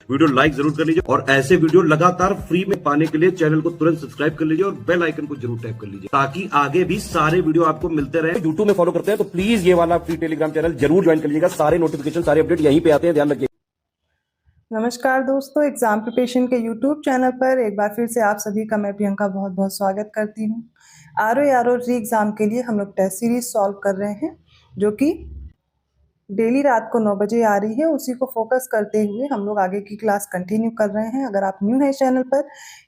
Video like जरूर कर लीजिए और ऐसे वीडियो लगातार फ्री में पाने के लिए चैनल को तुरंत सब्सक्राइब कर लीजिए और बेल आइकन को जरूर टैप कर लीजिए ताकि आगे भी सारे वीडियो आपको मिलते रहे। यूट्यूब में फॉलो करते हैं तो प्लीज ये वाला फ्री टेलीग्राम चैनल जरूर ज्वाइन कर लीजिएगा। सारे नोटिफिकेशन सारे अपडेट यहीं पे आते हैं, ध्यान रखिए। नमस्कार दोस्तों, एग्जाम प्रिपरेशन के यूट्यूब चैनल पर एक बार फिर से आप सभी का मैं प्रियंका बहुत बहुत स्वागत करती हूँ। आरओ री एग्ज़ाम के लिए हम लोग टेस्ट सीरीज सॉल्व कर रहे हैं जो कि डेली रात को 9 बजे आ रही है। उसी को फोकस करते हुए हम लोग आगे की क्लास कंटिन्यू कर रहे हैं। अगर आप न्यू हैं चैनल पर,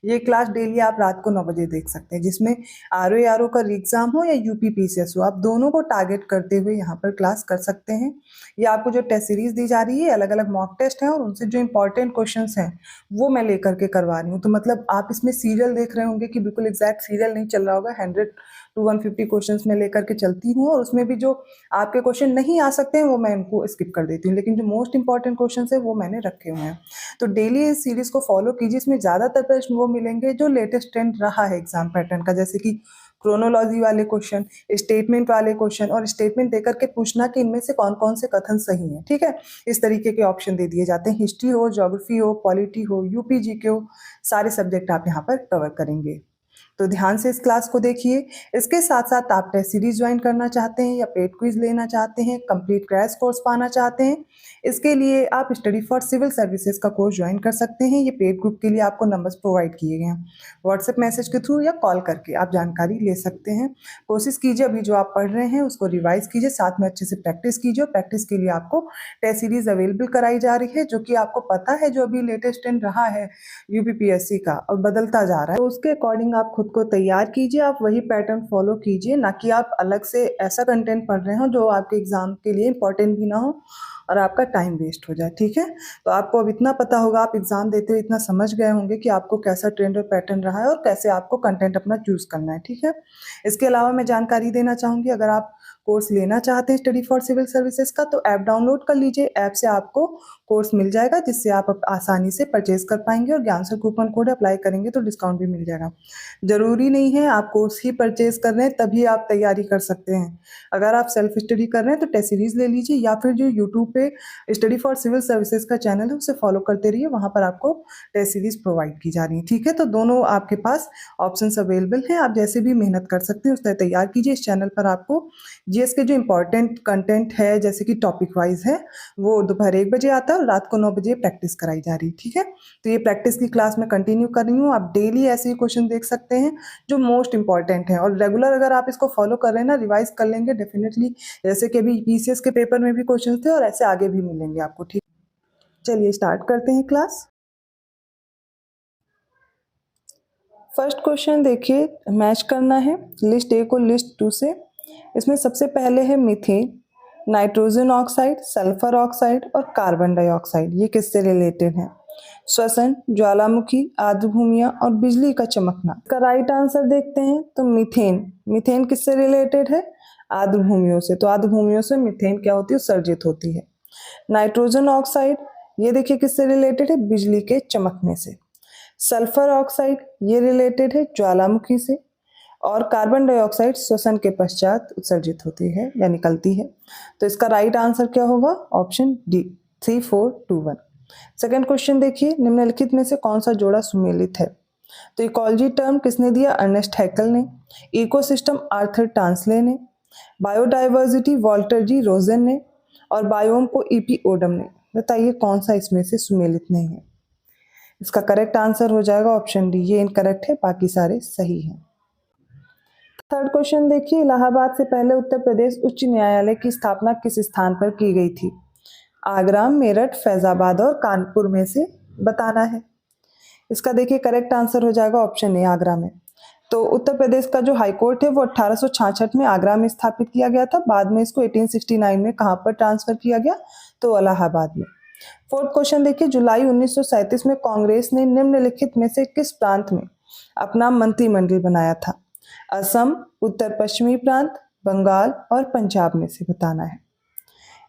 ये क्लास डेली आप रात को 9 बजे देख सकते हैं, जिसमें आरओ का एग्ज़ाम हो या यूपीपीसीएस हो, आप दोनों को टारगेट करते हुए यहाँ पर क्लास कर सकते हैं। ये आपको जो टेस्ट सीरीज दी जा रही है, अलग अलग मॉक टेस्ट हैं और उनसे जो इंपॉर्टेंट क्वेश्चन हैं वो मैं लेकर के करवा रही हूँ। तो मतलब आप इसमें सीरियल देख रहे होंगे कि बिल्कुल एग्जैक्ट सीरियल नहीं चल रहा होगा। 100 to 150 क्वेश्चन में लेकर के चलती हूँ और उसमें भी जो आपके क्वेश्चन नहीं आ सकते हैं वो मैं इनको स्किप कर देती हूँ, लेकिन जो मोस्ट इंपॉर्टेंट क्वेश्चन है वो मैंने रखे हुए हैं। तो डेली इस सीरीज को फॉलो कीजिए। इसमें ज़्यादातर प्रश्न वो मिलेंगे जो लेटेस्ट ट्रेंड रहा है एग्जाम पैटर्न का, जैसे कि क्रोनोलॉजी वाले क्वेश्चन, स्टेटमेंट वाले क्वेश्चन और स्टेटमेंट देकर के पूछना कि इनमें से कौन कौन से कथन सही हैं। ठीक है, इस तरीके के ऑप्शन दे दिए जाते हैं। हिस्ट्री हो, ज्योग्राफी हो, पॉलिटी हो, यूपीजी के हो, सारे सब्जेक्ट आप यहाँ पर कवर करेंगे। तो ध्यान से इस क्लास को देखिए। इसके साथ साथ आप टेस्ट सीरीज ज्वाइन करना चाहते हैं या पेड क्विज लेना चाहते हैं, कंप्लीट क्रैश कोर्स पाना चाहते हैं, इसके लिए आप स्टडी फॉर सिविल सर्विसेज का कोर्स ज्वाइन कर सकते हैं। ये पेड ग्रुप के लिए आपको नंबर्स प्रोवाइड किए गए हैं। व्हाट्सएप मैसेज के थ्रू या कॉल करके आप जानकारी ले सकते हैं। कोशिश कीजिए अभी जो आप पढ़ रहे हैं उसको रिवाइज कीजिए, साथ में अच्छे से प्रैक्टिस कीजिए। और प्रैक्टिस के लिए आपको टेस्ट सीरीज अवेलेबल कराई जा रही है, जो कि आपको पता है जो अभी लेटेस्ट ट्रेंड रहा है यूपीपीएससी का और बदलता जा रहा है, तो उसके अकॉर्डिंग आप खुद को तैयार कीजिए। आप वही पैटर्न फॉलो कीजिए, ना कि आप अलग से ऐसा कंटेंट पढ़ रहे हो जो आपके एग्जाम के लिए इंपॉर्टेंट भी ना हो और आपका टाइम वेस्ट हो जाए। ठीक है, तो आपको अब इतना पता होगा, आप एग्जाम देते हुए इतना समझ गए होंगे कि आपको कैसा ट्रेंड और पैटर्न रहा है और कैसे आपको कंटेंट अपना चूज करना है। ठीक है, इसके अलावा मैं जानकारी देना चाहूँगी, अगर आप कोर्स लेना चाहते हैं स्टडी फॉर सिविल सर्विसेज का तो ऐप डाउनलोड कर लीजिए। ऐप से आपको कोर्स मिल जाएगा जिससे आप आसानी से परचेज कर पाएंगे और ज्ञान सर कूपन कोड अप्लाई करेंगे तो डिस्काउंट भी मिल जाएगा। जरूरी नहीं है आप कोर्स ही परचेज कर रहे हैं तभी आप तैयारी कर सकते हैं। अगर आप सेल्फ स्टडी कर रहे हैं तो टेस्ट सीरीज ले लीजिए या फिर जो यूट्यूब पे स्टडी फॉर सिविल सर्विसेज का चैनल है उसे फॉलो करते रहिए, वहां पर आपको टेस्ट सीरीज प्रोवाइड की जा रही है। ठीक है, तो दोनों आपके पास ऑप्शन अवेलेबल हैं, आप जैसे भी मेहनत कर सकते हैं उस तरह तैयार कीजिए। इस चैनल पर आपको जीएस के जो इंपॉर्टेंट कंटेंट है जैसे कि टॉपिक वाइज है वो दोपहर 1 बजे आता है और रात को 9 बजे प्रैक्टिस कराई जा रही है। ठीक है, तो ये प्रैक्टिस की क्लास में कंटिन्यू कर रही हूँ। आप डेली ऐसे ही क्वेश्चन देख सकते हैं जो मोस्ट इंपॉर्टेंट है और रेगुलर अगर आप इसको फॉलो कर रहे हैं ना, रिवाइज कर लेंगे डेफिनेटली, जैसे कि अभी पीसीएस के पेपर में भी क्वेश्चन थे और ऐसे आगे भी मिलेंगे आपको। ठीक, चलिए स्टार्ट करते हैं क्लास। फर्स्ट क्वेश्चन देखिए, मैच करना है लिस्ट ए को लिस्ट 2 से। इसमें सबसे पहले है methane, nitrogen oxide, sulphur oxide और कार्बन डाइऑक्साइड। ये किससे रिलेटेड है? श्वसन, ज्वालामुखी, आर्द्रभूमियां और बिजली का चमकना। इसका राइट आंसर देखते हैं तो मीथेन। मीथेन किससे रिलेटेड है? आर्द्रभूमियों से। तो आर्द्रभूमियों से मीथेन क्या होती है? उत्सर्जित होती है। नाइट्रोजन ऑक्साइड ये देखिए किससे रिलेटेड है? बिजली के चमकने से। सल्फर ऑक्साइड ये रिलेटेड है ज्वालामुखी से। और कार्बन डाइऑक्साइड श्वसन के पश्चात उत्सर्जित होती है या निकलती है। तो इसका राइट आंसर क्या होगा? Option D, 3 4 2 1। सेकेंड क्वेश्चन देखिए, निम्नलिखित में से कौन सा जोड़ा सुमेलित है? तो इकोलॉजी टर्म किसने दिया? अर्नेस्ट हैकल ने। इकोसिस्टम आर्थर टांसले ने। बायोडाइवर्सिटी वॉल्टर जी रोजन ने। और बायोम को ईपी ओडम ने। बताइए कौन सा इसमें से सुमेलित नहीं है? इसका करेक्ट आंसर हो जाएगा ऑप्शन डी, ये इनकरेक्ट है, बाकी सारे सही हैं। थर्ड क्वेश्चन देखिए, इलाहाबाद से पहले उत्तर प्रदेश उच्च न्यायालय की स्थापना किस स्थान पर की गई थी? आगरा, मेरठ, फैजाबाद और कानपुर में से बताना है। इसका देखिए करेक्ट आंसर हो जाएगा ऑप्शन ए, आगरा में। तो उत्तर प्रदेश का जो हाईकोर्ट है वो 1866 में आगरा में स्थापित किया गया था। बाद में इसको 1869 में कहां पर ट्रांसफर किया गया? तो इलाहाबाद में। फोर्थ क्वेश्चन देखिए, जुलाई 1937 में कांग्रेस ने निम्नलिखित में से किस प्रांत में अपना मंत्रिमंडल बनाया था? असम, उत्तर पश्चिमी प्रांत, बंगाल और पंजाब में से बताना है।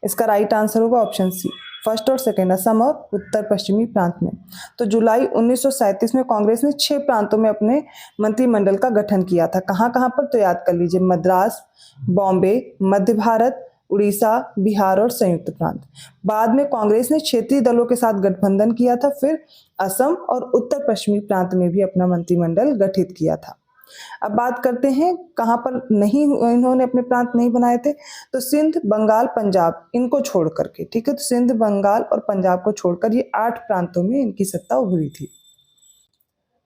इसका राइट आंसर होगा ऑप्शन सी, फर्स्ट और सेकेंड, असम और उत्तर पश्चिमी प्रांत में। तो जुलाई 1937 में कांग्रेस ने 6 प्रांतों में अपने मंत्रिमंडल का गठन किया था। कहां कहां पर? तो याद कर लीजिए, मद्रास, बॉम्बे, मध्य भारत, उड़ीसा, बिहार और संयुक्त प्रांत। बाद में कांग्रेस ने क्षेत्रीय दलों के साथ गठबंधन किया था, फिर असम और उत्तर पश्चिमी प्रांत में भी अपना मंत्रिमंडल गठित किया था। अब बात करते हैं कहाँ पर नहीं इन्होंने अपने प्रांत नहीं बनाए थे, तो सिंध, बंगाल, पंजाब इनको छोड़ करके, ठीक है। तो सिंध, बंगाल और पंजाब को छोड़कर ये 8 प्रांतों में इनकी सत्ता उभरी थी।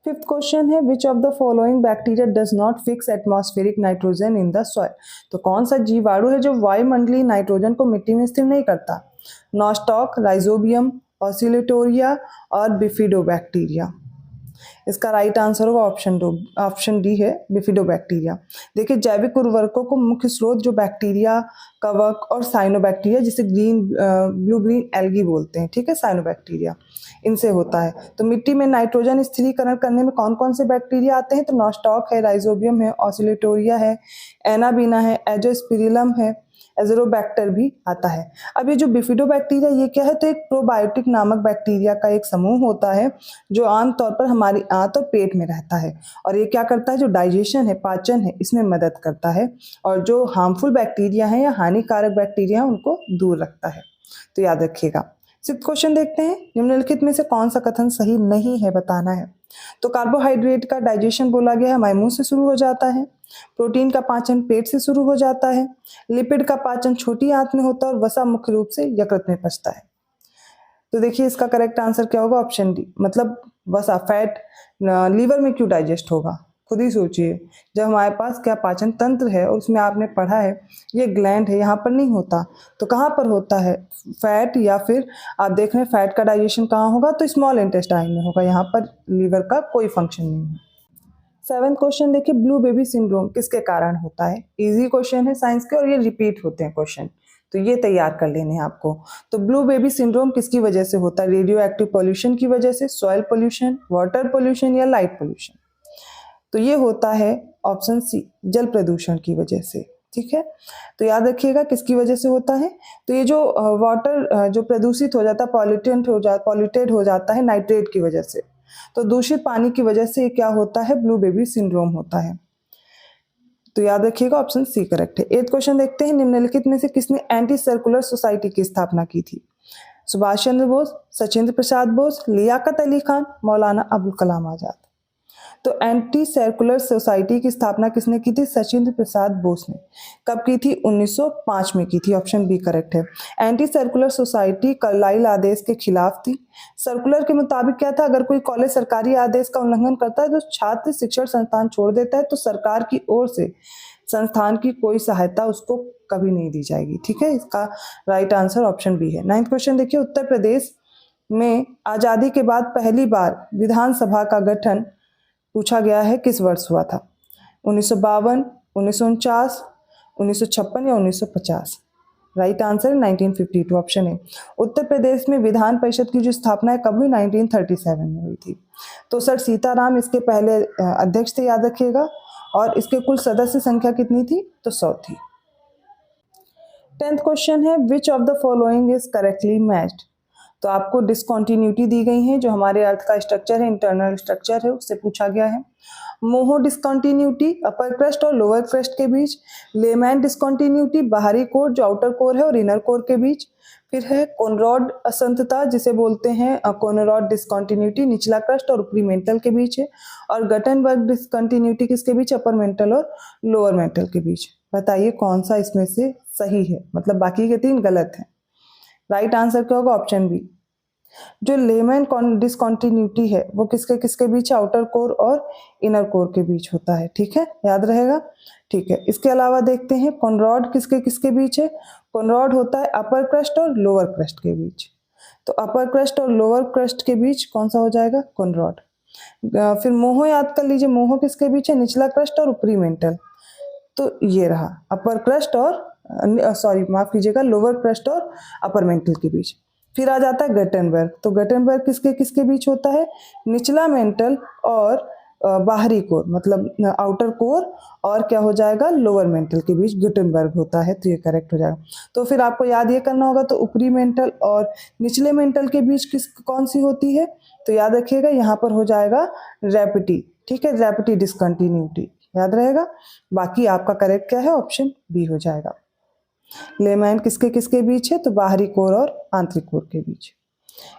फिफ्थ क्वेश्चन है which of the following bacteria does not fix atmospheric nitrogen in the soil. तो कौन सा जीवाणु है जो वायुमंडलीय नाइट्रोजन को मिट्टी में स्थिर नहीं करता? नॉस्टॉक, राइजोबियम, ऑसिलेटोरिया और बिफिडोबैक्टीरिया। इसका राइट आंसर होगा ऑप्शन डी है बिफिडोबैक्टीरिया। देखिए जैविक उर्वरकों को मुख्य स्रोत जो बैक्टीरिया, कवक और साइनोबैक्टीरिया जिसे ब्लू ग्रीन एल्गी बोलते हैं, ठीक है, साइनोबैक्टीरिया, इनसे होता है। तो मिट्टी में नाइट्रोजन स्थिरीकरण करने में कौन कौन से बैक्टीरिया आते हैं? तो नॉस्टॉक है, राइजोबियम है, ऑसिलेटोरिया है, एनाबीना है, एजोस्पिरिलम है, एजोरोबैक्टर भी आता है। अब ये जो बिफिडोबैक्टीरिया ये क्या है? तो एक प्रोबायोटिक नामक बैक्टीरिया का एक समूह होता है जो आमतौर पर हमारी आंत और पेट में रहता है, और ये क्या करता है? जो डाइजेशन है, पाचन है, इसमें मदद करता है, और जो हार्मफुल बैक्टीरिया है या हानिकारक बैक्टीरिया है उनको दूर रखता है। तो याद रखिएगा। सिक्स्थ क्वेश्चन देखते हैं, निम्नलिखित में से कौन सा कथन सही नहीं है, बताना है। तो कार्बोहाइड्रेट का डाइजेशन बोला गया है हमारे मुंह से शुरू हो जाता है, प्रोटीन का पाचन पेट से शुरू हो जाता है, लिपिड का पाचन छोटी आंत में होता है और वसा मुख्य रूप से यकृत में पचता है। तो देखिए इसका करेक्ट आंसर क्या होगा? ऑप्शन डी, मतलब वसा, फैट लीवर में क्यों डाइजेस्ट होगा? खुद ही सोचिए, जब हमारे पास क्या पाचन तंत्र है और उसमें आपने पढ़ा है ये ग्लैंड है, यहाँ पर नहीं होता, तो कहाँ पर होता है? फैट, या फिर आप देख रहे हैं फैट का डाइजेशन कहाँ होगा? तो स्मॉल इंटेस्टाइन में होगा, यहाँ पर लीवर का कोई फंक्शन नहीं है। सेवेंथ क्वेश्चन देखिए, ब्लू बेबी सिंड्रोम किसके कारण होता है? इजी क्वेश्चन है साइंस के और ये रिपीट होते हैं क्वेश्चन, तो ये तैयार कर लेने हैं आपको। तो ब्लू बेबी सिंड्रोम किसकी वजह से होता है? रेडियो एक्टिव पॉल्यूशन की वजह से, सॉइल पॉल्यूशन, वाटर पॉल्यूशन या लाइट पॉल्यूशन? तो ये होता है ऑप्शन सी, जल प्रदूषण की वजह से, ठीक है। तो याद रखिएगा किसकी वजह से होता है? तो ये जो वाटर जो प्रदूषित हो जाता है, पॉल्यूटेड हो जाता है नाइट्रेट की वजह से, तो दूषित पानी की वजह से क्या होता है? ब्लू बेबी सिंड्रोम होता है। तो याद रखिएगा ऑप्शन सी करेक्ट है। 8th क्वेश्चन देखते हैं, निम्नलिखित में से किसने एंटी सर्कुलर सोसाइटी की स्थापना की थी? सुभाष चंद्र बोस, सचिंद्र प्रसाद बोस, लियाकत अली खान, मौलाना अबुल कलाम आजाद। तो एंटी सर्कुलर सोसाइटी की स्थापना किसने की थी? सचिंद्र प्रसाद बोस ने। कब की थी? 1905 में की थी, ऑप्शन बी करेक्ट है। एंटी सर्कुलर सोसाइटी कार्लाइल आदेश के खिलाफ थी। सर्कुलर के मुताबिक क्या था? अगर कोई कॉलेज सरकारी आदेश का उल्लंघन करता है तो छात्र शिक्षण संस्थान छोड़ देता है, तो सरकार की ओर से संस्थान की कोई सहायता उसको कभी नहीं दी जाएगी, ठीक है। इसका राइट आंसर ऑप्शन बी है। 9th क्वेश्चन देखिए, उत्तर प्रदेश में आजादी के बाद पहली बार विधानसभा का गठन पूछा गया है किस वर्ष हुआ था? 1952, 1949, 1956 या 1950? राइट आंसर 1952, ऑप्शन है। उत्तर प्रदेश में विधान परिषद की जो स्थापना है कब हुई? 1937 में हुई थी। तो सर सीताराम इसके पहले अध्यक्ष थे, याद रखिएगा। और इसके कुल सदस्य संख्या कितनी थी? तो 100 थी। 10th क्वेश्चन है, which of the following is correctly matched. तो आपको डिसकंटिन्यूटी दी गई है, जो हमारे अर्थ का स्ट्रक्चर है, इंटरनल स्ट्रक्चर है, उससे पूछा गया है। मोहो डिसकंटिन्यूटी अपर क्रस्ट और लोअर क्रस्ट के बीच। लेमैन डिसकंटिन्यूटी बाहरी कोर जो आउटर कोर है और इनर कोर के बीच। फिर है कोनरॉड असंतता जिसे बोलते हैं कोनरॉड डिसकंटिन्यूटी, निचला क्रस्ट और ऊपरी मेंटल के बीच है। और गटनबर्ग डिसकंटिन्यूटी किसके बीच? अपर मेंटल और लोअर मेंटल के बीच। बताइए कौन सा इसमें से सही है, मतलब बाकी के 3 गलत हैं। राइट आंसर क्या होगा? Option B. जो लेमैन डिसकंटिन्यूटी है वो किसके किसके बीच? आउटर कोर और इनर कोर के बीच होता है, ठीक है, याद रहेगा, ठीक है। इसके अलावा देखते हैं कोनरॉड किसके किसके बीच है? कोनरॉड होता है अपर क्रस्ट और लोअर क्रस्ट के बीच। तो अपर क्रस्ट और लोअर क्रस्ट के बीच कौन सा हो जाएगा? कोनरॉड। फिर मोहो याद कर लीजिए, मोहो किसके बीच है? निचला क्रस्ट और ऊपरी मेंटल। तो ये रहा अपर क्रस्ट और माफ कीजिएगा, लोअर क्रस्ट और अपर मेंटल के बीच। फिर आ जाता है गटनबर्ग। तो गटनबर्ग किसके किसके बीच होता है? निचला मेंटल और बाहरी कोर, मतलब आउटर कोर और क्या हो जाएगा? लोअर मेंटल के बीच गटनबर्ग होता है, तो ये करेक्ट हो जाएगा। तो फिर आपको याद ये करना होगा, तो ऊपरी मेंटल और निचले मेंटल के बीच कौन सी होती है? तो याद रखिएगा यहाँ पर हो जाएगा रैपिटी, ठीक है, रैपिटी डिसकंटिन्यूटी, याद रहेगा। बाकी आपका करेक्ट क्या है? ऑप्शन बी हो जाएगा। लेमाइन किसके किसके बीच है? तो बाहरी कोर और आंतरिक कोर के बीच।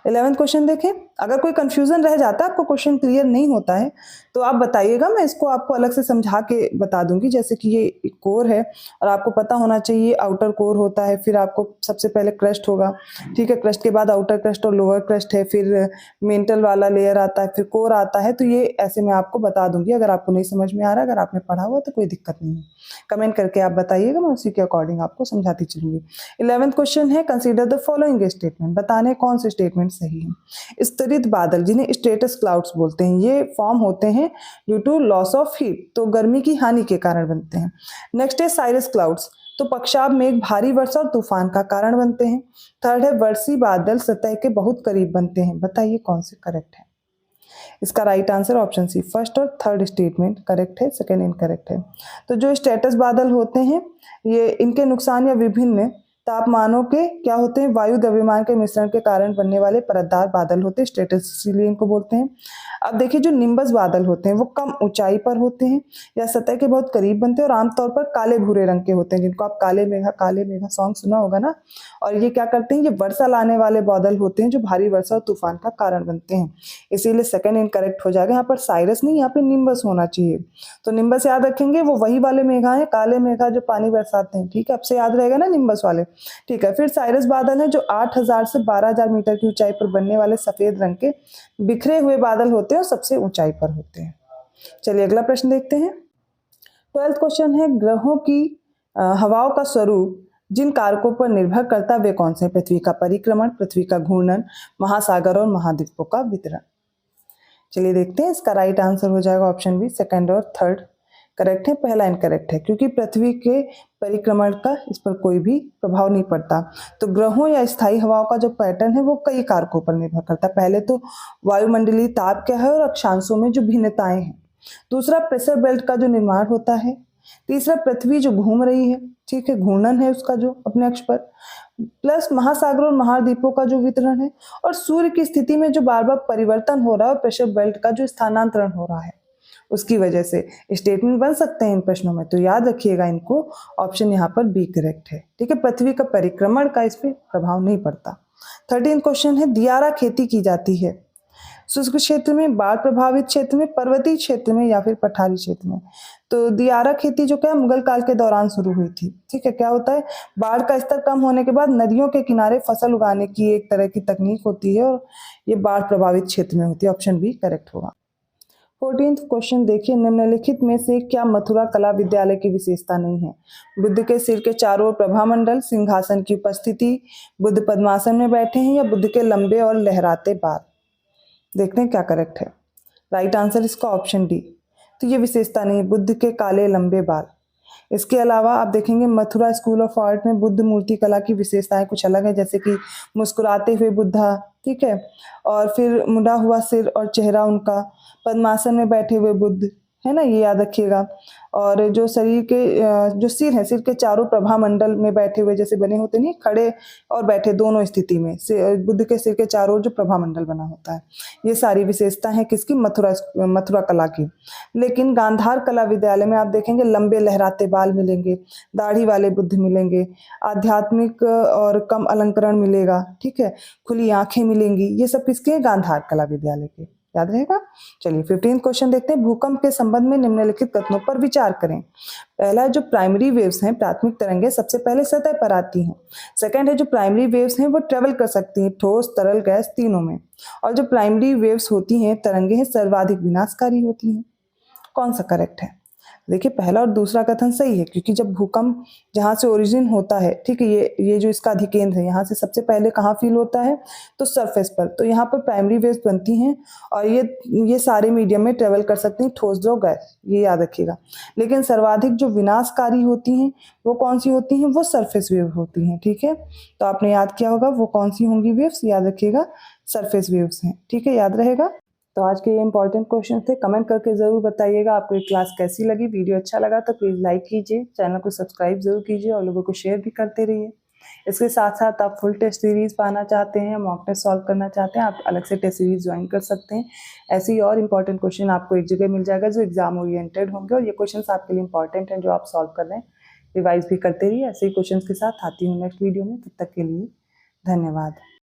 11वां क्वेश्चन देखें। अगर कोई कंफ्यूजन रह जाता है, आपको क्वेश्चन क्लियर नहीं होता है, तो आप बताइएगा, मैं इसको आपको अलग से समझा के बता दूंगी। जैसे कि ये कोर है और आपको पता होना चाहिए आउटर कोर होता है, फिर आपको सबसे पहले क्रस्ट होगा, ठीक है, क्रस्ट के बाद आउटर क्रस्ट और लोअर क्रस्ट है, फिर मेंटल वाला लेयर आता है, फिर कोर आता है। तो ये ऐसे मैं आपको बता दूंगी। अगर आपको नहीं समझ में आ रहा, अगर आपने पढ़ा हुआ तो कोई दिक्कत नहीं है, कमेंट करके आप बताइएगा, मैं उसी के अकॉर्डिंग आपको समझाती चलूंगी। 11वां क्वेश्चन है, कंसीडर द फॉलोइंग स्टेटमेंट। बताने कौन से स्टेटमेंट सही है। स्तरित बादल, जिन्हें स्ट्रेटस क्लाउड्स बोलते हैं, ये फॉर्म होते हैं due to loss of heat, तो गर्मी की हानि के कारण बनते हैं। नेक्स्ट है साइरस क्लाउड्स, तो पक्षाब मेघ भारी वर्षा और तूफान का कारण बनते हैं। थर्ड है वर्षी बादल सतह के बहुत करीब बनते हैं। बताइए कौन से करेक्ट है। इसका right answer option C, first और थर्ड स्टेटमेंट करेक्ट है, सेकंड इनकरेक्ट है। तो जो स्ट्रेटस बादल होते हैं, ये इनके नुकसान या विभिन्न तापमानों के क्या होते हैं? वायु द्रव्यमान के मिश्रण के कारण बनने वाले परतदार बादल होते हैं, स्ट्रेटस इसीलिए इनको बोलते हैं। अब देखिए, जो निम्बस बादल होते हैं वो कम ऊंचाई पर होते हैं या सतह के बहुत करीब बनते हैं और आमतौर पर काले भूरे रंग के होते हैं, जिनको आप काले मेघा सॉन्ग सुना होगा ना। और ये क्या करते हैं? ये वर्षा लाने वाले बादल होते हैं जो भारी वर्षा और तूफान का कारण बनते हैं, इसीलिए सेकंड इनकरेक्ट हो जाएगा। यहाँ पर साइरस नहीं, यहाँ पे निम्बस होना चाहिए। तो निम्बस याद रखेंगे, वो वही वाले मेघा है, काले मेघा जो पानी बरसाते हैं, ठीक है, अब से याद रहेगा ना निम्बस वाले, ठीक है। फिर साइरस बादल है जो 8000 से 12000 मीटर की ऊंचाई पर बनने वाले सफेद रंग के बिखरे हुए बादल होते हैं और सबसे ऊंचाई पर होते हैं। चलिए अगला प्रश्न देखते हैं। 12वां क्वेश्चन है, ग्रहों की हवाओं का स्वरूप जिन कारकों पर निर्भर करता है वे कौन से? पृथ्वी का परिक्रमण, पृथ्वी का घूर्णन, महासागर और महाद्वीपों का वितरण। चलिए देखते हैं। इसका राइट आंसर हो जाएगा ऑप्शन बी, सेकंड और थर्ड करेक्ट है, पहला इनकरेक्ट है, क्योंकि पृथ्वी के परिक्रमण का इस पर कोई भी प्रभाव नहीं पड़ता। तो ग्रहों या स्थायी हवाओं का जो पैटर्न है वो कई कारकों पर निर्भर करता है। पहले तो वायुमंडलीय ताप क्या है और अक्षांशों में जो भिन्नताएं हैं। दूसरा, प्रेशर बेल्ट का जो निर्माण होता है। तीसरा, पृथ्वी जो घूम रही है, ठीक है, घूर्णन है उसका जो अपने अक्ष पर, प्लस महासागर और महाद्वीपों का जो वितरण है, और सूर्य की स्थिति में जो बार बार परिवर्तन हो रहा है और प्रेशर बेल्ट का जो स्थानांतरण हो रहा है, उसकी वजह से स्टेटमेंट बन सकते हैं इन प्रश्नों में। तो याद रखिएगा इनको, ऑप्शन यहाँ पर बी करेक्ट है, ठीक है। पृथ्वी का परिक्रमण का इस पे प्रभाव नहीं पड़ता। 13वां क्वेश्चन है, दियारा खेती की जाती है शुष्क क्षेत्र में, बाढ़ प्रभावित क्षेत्र में, पर्वतीय क्षेत्र में या फिर पठारी क्षेत्र में। तो दियारा खेती जो क्या मुगल काल के दौरान शुरू हुई थी, ठीक है। क्या होता है? बाढ़ का स्तर कम होने के बाद नदियों के किनारे फसल उगाने की एक तरह की तकनीक होती है और ये बाढ़ प्रभावित क्षेत्र में होती है। ऑप्शन बी करेक्ट होगा। 14वां क्वेश्चन देखिए, निम्नलिखित में से क्या मथुरा कला विद्यालय की विशेषता नहीं है? बुद्ध के सिर के चारों ओर प्रभामंडल, सिंहासन की उपस्थिति, बुद्ध पद्मासन में बैठे हैं या बुद्ध के लंबे और लहराते बाल। देखते हैं क्या करेक्ट है। राइट आंसर इसका ऑप्शन डी। तो ये विशेषता नहीं है, बुद्ध के काले लंबे बाल। इसके अलावा आप देखेंगे मथुरा स्कूल ऑफ आर्ट में बुद्ध मूर्ति कला की विशेषताएं कुछ अलग है, जैसे कि मुस्कुराते हुए बुद्धा, ठीक है, और फिर मुड़ा हुआ सिर और चेहरा उनका, पद्मासन में बैठे हुए बुद्ध, है ना, ये याद रखिएगा। और जो शरीर के जो सिर है, सिर के चारों प्रभामंडल में बैठे हुए जैसे बने होते नहीं, खड़े और बैठे दोनों स्थिति में बुद्ध के सिर के चारों जो प्रभामंडल बना होता है, ये सारी विशेषता है किसकी? मथुरा कला की। लेकिन गांधार कला विद्यालय में आप देखेंगे लंबे लहराते बाल मिलेंगे, दाढ़ी वाले बुद्ध मिलेंगे, आध्यात्मिक और कम अलंकरण मिलेगा, ठीक है, खुली आंखें मिलेंगी। ये सब किसके हैं? गांधार कला विद्यालय के, याद रहेगा। चलिए 15वां क्वेश्चन देखते हैं। भूकंप के संबंध में निम्नलिखित कथनों पर विचार करें। पहला, जो प्राइमरी वेव्स हैं, प्राथमिक तरंगें सबसे पहले सतह पर आती हैं। सेकंड है, जो प्राइमरी वेव्स हैं वो ट्रेवल कर सकती हैं ठोस, तरल, गैस तीनों में। और जो प्राइमरी वेव्स होती हैं, तरंगें हैं, सर्वाधिक विनाशकारी होती हैं। कौन सा करेक्ट है? देखिए, पहला और दूसरा कथन सही है, क्योंकि जब भूकंप जहाँ से ओरिजिन होता है, ठीक है, ये जो इसका अधिकेंद्र है, यहाँ से सबसे पहले कहाँ फील होता है? तो सरफेस पर। तो यहाँ पर प्राइमरी वेव्स बनती हैं और ये सारे मीडियम में ट्रेवल कर सकती हैं, ठोस, द्रव, गैस, ये याद रखिएगा। लेकिन सर्वाधिक जो विनाशकारी होती हैं वो कौन सी होती हैं? वो सरफेस वेव होती हैं, ठीक है। तो आपने याद किया होगा वो कौन सी होंगी वेव्स, याद रखिएगा, सरफेस वेव्स हैं, ठीक है, याद रहेगा। तो आज के ये इंपॉर्टेंट क्वेश्चन थे। कमेंट करके ज़रूर बताइएगा आपको ये क्लास कैसी लगी। वीडियो अच्छा लगा तो प्लीज़ लाइक कीजिए, चैनल को सब्सक्राइब जरूर कीजिए और लोगों को शेयर भी करते रहिए। इसके साथ साथ आप फुल टेस्ट सीरीज़ पाना चाहते हैं, मॉक टेस्ट सॉल्व करना चाहते हैं, आप अलग से टेस्ट सीरीज़ ज्वाइन कर सकते हैं। ऐसे ही और इंपॉर्टेंट क्वेश्चन आपको एक जगह मिल जाएगा जो एग्जाम ओरिएंटेड होंगे और ये क्वेश्चन आपके लिए इंपॉर्टेंट हैं जो आप सॉल्व कर रहे हैं। रिवाइज भी करते रहिए। ऐसे ही क्वेश्चंस के साथ आती हूँ नेक्स्ट वीडियो में। तब तक के लिए धन्यवाद।